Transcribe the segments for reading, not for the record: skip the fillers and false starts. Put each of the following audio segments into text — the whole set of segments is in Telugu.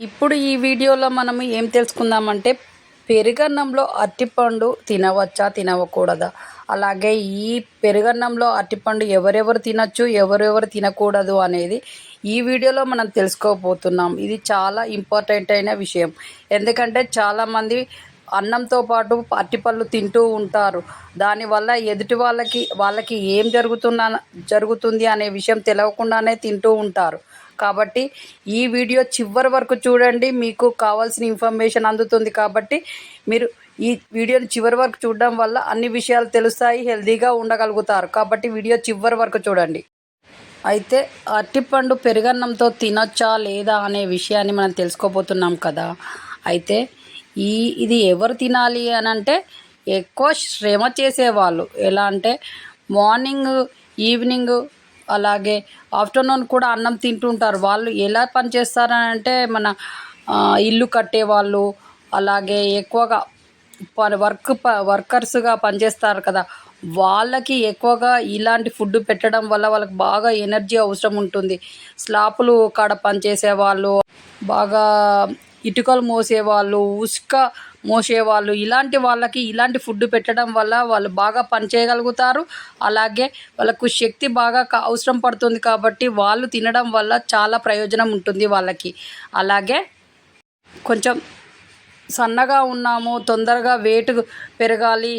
ఇప్పుడు ఈ వీడియోలో మనం ఏం తెలుసుకుందామంటే పెరుగన్నంలో అరటిపండు తినవచ్చా తినకూడదా, అలాగే ఈ పెరుగన్నంలో అరటిపండు ఎవరెవరు తినచ్చు ఎవరెవరు తినకూడదు అనేది ఈ వీడియోలో మనం తెలుసుకోబోతున్నాం. ఇది చాలా ఇంపార్టెంట్ అయిన విషయం. ఎందుకంటే చాలామంది అన్నంతో పాటు అరటిపళ్ళు తింటూ ఉంటారు. దానివల్ల ఎదుటి వాళ్ళకి ఏం జరుగుతుంది అనే విషయం తెలియకుండానే తింటూ ఉంటారు. కాబట్టి ఈ వీడియో చివరి వరకు చూడండి, మీకు కావాల్సిన ఇన్ఫర్మేషన్ అందుతుంది. కాబట్టి మీరు ఈ వీడియోని చివరి వరకు చూడడం వల్ల అన్ని విషయాలు తెలుస్తాయి, హెల్తీగా ఉండగలుగుతారు. కాబట్టి వీడియో చివరి వరకు చూడండి. అయితే అరటిపండు పెరుగన్నంతో తినొచ్చా లేదా అనే విషయాన్ని మనం తెలుసుకోబోతున్నాం కదా. అయితే ఇది ఎవరు తినాలి అని అంటే ఎక్కువ శ్రమ చేసేవాళ్ళు. ఎలా అంటే మార్నింగ్, ఈవినింగ్, అలాగే ఆఫ్టర్నూన్ కూడా అన్నం తింటుంటారు. వాళ్ళు ఎలా పని చేస్తారని అంటే మన ఇల్లు కట్టేవాళ్ళు, అలాగే ఎక్కువగా వర్కర్స్గా పనిచేస్తారు కదా. వాళ్ళకి ఎక్కువగా ఇలాంటి ఫుడ్ పెట్టడం వల్ల వాళ్ళకి బాగా ఎనర్జీ అవసరం ఉంటుంది. స్లాపులు కాడ పనిచేసేవాళ్ళు, బాగా ఇటుకలు మోసేవాళ్ళు, ఉసుక మోసేవాళ్ళు, ఇలాంటి వాళ్ళకి ఇలాంటి ఫుడ్ పెట్టడం వల్ల వాళ్ళు బాగా పని చేయగలుగుతారు. అలాగే వాళ్ళకు శక్తి బాగా అవసరం పడుతుంది. కాబట్టి వాళ్ళు తినడం వల్ల చాలా ప్రయోజనం ఉంటుంది వాళ్ళకి. అలాగే కొంచెం సన్నగా ఉన్నాము, తొందరగా వెయిట్ పెరగాలి,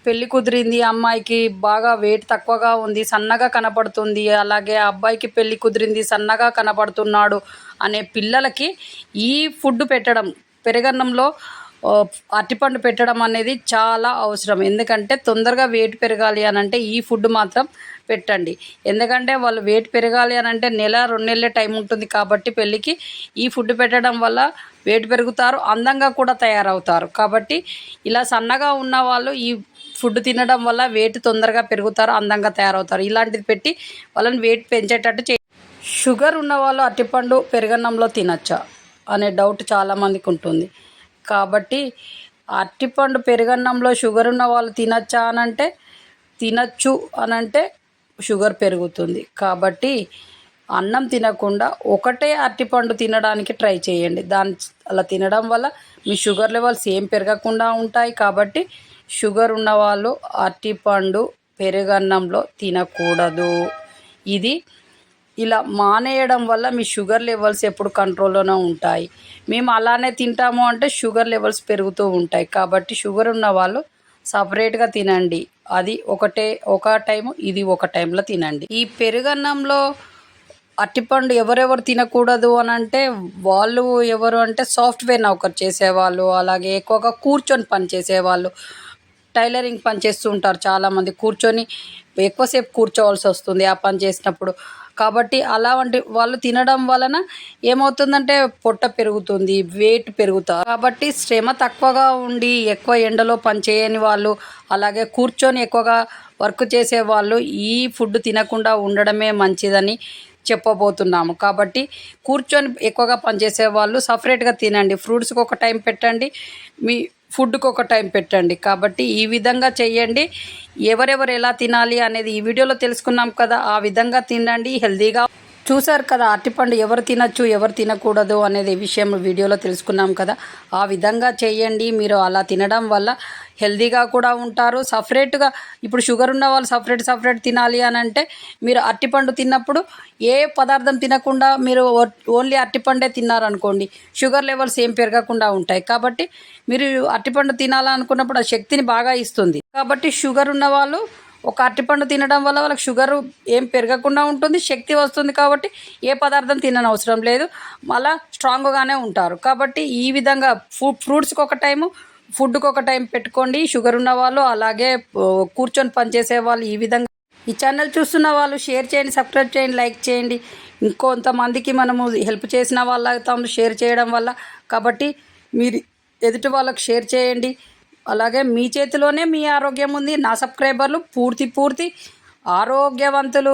పెళ్ళి కుదిరింది, అమ్మాయికి బాగా వెయిట్ తక్కువగా ఉంది, సన్నగా కనపడుతుంది, అలాగే అబ్బాయికి పెళ్ళి కుదిరింది, సన్నగా కనపడుతున్నాడు అనే పిల్లలకి ఈ ఫుడ్ పెట్టడం, పెరుగన్నంలో అరటిపండు పెట్టడం అనేది చాలా అవసరం. ఎందుకంటే తొందరగా వెయిట్ పెరగాలి అని అంటే ఈ ఫుడ్ మాత్రం పెట్టండి. ఎందుకంటే వాళ్ళు వెయిట్ పెరగాలి అని అంటే 1-2 నెలలే టైం ఉంటుంది. కాబట్టి పెళ్ళికి ఈ ఫుడ్ పెట్టడం వల్ల వెయిట్ పెరుగుతారు, అందంగా కూడా తయారవుతారు. కాబట్టి ఇలా సన్నగా ఉన్న వాళ్ళు ఈ ఫుడ్ తినడం వల్ల వెయిట్ తొందరగా పెరుగుతారు, అందంగా తయారవుతారు. ఇలాంటిది పెట్టి వాళ్ళని వెయిట్ పెంచేటట్టు షుగర్ ఉన్నవాళ్ళు అరటిపండు పెరుగన్నంలో తినచ్చా అనే డౌట్ చాలామందికి ఉంటుంది. కాబట్టి అరటిపండు పెరుగన్నంలో షుగర్ ఉన్న వాళ్ళు తినచ్చా అనంటే తినచ్చు అనంటే షుగర్ పెరుగుతుంది. కాబట్టి అన్నం తినకుండా ఒకటే అరటిపండు తినడానికి ట్రై చేయండి. అలా తినడం వల్ల మీ షుగర్ లెవెల్స్ ఏం పెరగకుండా ఉంటాయి. కాబట్టి షుగర్ ఉన్నవాళ్ళు అరటిపండు పెరుగన్నంలో తినకూడదు. ఇది ఇలా మానేయడం వల్ల మీ షుగర్ లెవెల్స్ ఎప్పుడు కంట్రోల్లోనే ఉంటాయి. మేము అలానే తింటాము అంటే షుగర్ లెవెల్స్ పెరుగుతూ ఉంటాయి. కాబట్టి షుగర్ ఉన్న వాళ్ళు సపరేట్గా తినండి. అది ఒక టైము, ఇది ఒక టైంలో తినండి. ఈ పెరుగన్నంలో అరటిపండు ఎవరెవరు తినకూడదు అని అంటే వాళ్ళు ఎవరు అంటే సాఫ్ట్వేర్ నౌకరు చేసేవాళ్ళు, అలాగే ఎక్కువగా కూర్చొని పని చేసేవాళ్ళు, టైలరింగ్ పని చేస్తూ ఉంటారు చాలామంది. కూర్చొని ఎక్కువసేపు కూర్చోవాల్సి వస్తుంది ఆ పని చేసినప్పుడు. కాబట్టి అలాంటి వాళ్ళు తినడం వలన ఏమవుతుందంటే పొట్ట పెరుగుతుంది, వెయిట్ పెరుగుతారు. కాబట్టి శ్రమ తక్కువగా ఉండి ఎక్కువ ఎండలో పనిచేయని వాళ్ళు, అలాగే కూర్చొని ఎక్కువగా వర్క్ చేసేవాళ్ళు ఈ ఫుడ్ తినకుండా ఉండడమే మంచిదని చెప్పబోతున్నాము. కాబట్టి కూర్చొని ఎక్కువగా పనిచేసే వాళ్ళు సపరేట్గా తినండి. ఫ్రూట్స్కి ఒక టైం పెట్టండి, మీ ఫుడ్కి ఒక టైం పెట్టండి. కాబట్టి ఈ విధంగా చెయ్యండి. ఎవరెవరు ఎలా తినాలి అనేది ఈ వీడియోలో తెలుసుకున్నాం కదా. ఆ విధంగా తినండి, హెల్తీగా. చూసారు కదా అరటిపండు ఎవరు తినచ్చు ఎవరు తినకూడదు అనేది విషయం వీడియోలో తెలుసుకున్నాం కదా. ఆ విధంగా చేయండి. మీరు అలా తినడం వల్ల హెల్తీగా కూడా ఉంటారు. సపరేట్గా ఇప్పుడు షుగర్ ఉన్న వాళ్ళు సపరేట్ తినాలి అని అంటే మీరు అరటిపండు తిన్నప్పుడు ఏ పదార్థం తినకుండా మీరు ఓన్లీ అరటిపండే తిన్నారనుకోండి, షుగర్ లెవెల్స్ ఏం పెరగకుండా ఉంటాయి. కాబట్టి మీరు అరటిపండు తినాలనుకున్నప్పుడు ఆ శక్తిని బాగా ఇస్తుంది. కాబట్టి షుగర్ ఉన్న వాళ్ళు ఒక అరటిపండు తినడం వల్ల వాళ్ళకి షుగర్ ఏం పెరగకుండా ఉంటుంది, శక్తి వస్తుంది. కాబట్టి ఏ పదార్థం తిననవసరం లేదు, మళ్ళీ స్ట్రాంగ్గానే ఉంటారు. కాబట్టి ఈ విధంగా ఫ్రూట్స్కి ఒక టైము, ఫుడ్కి ఒక టైం పెట్టుకోండి షుగర్ ఉన్న వాళ్ళు. అలాగే కూర్చొని పనిచేసే వాళ్ళు ఈ విధంగా. ఈ ఛానల్ చూస్తున్న వాళ్ళు షేర్ చేయండి, సబ్స్క్రైబ్ చేయండి, లైక్ చేయండి. ఇంకొంతమందికి మనము హెల్ప్ చేసిన వాళ్ళ అవుతాము షేర్ చేయడం వల్ల. కాబట్టి మీరు ఎదుటి వాళ్ళకి షేర్ చేయండి. అలాగే మీ చేతిలోనే మీ ఆరోగ్యం ఉంది. నా సబ్స్క్రైబర్లు పూర్తి ఆరోగ్యవంతులు.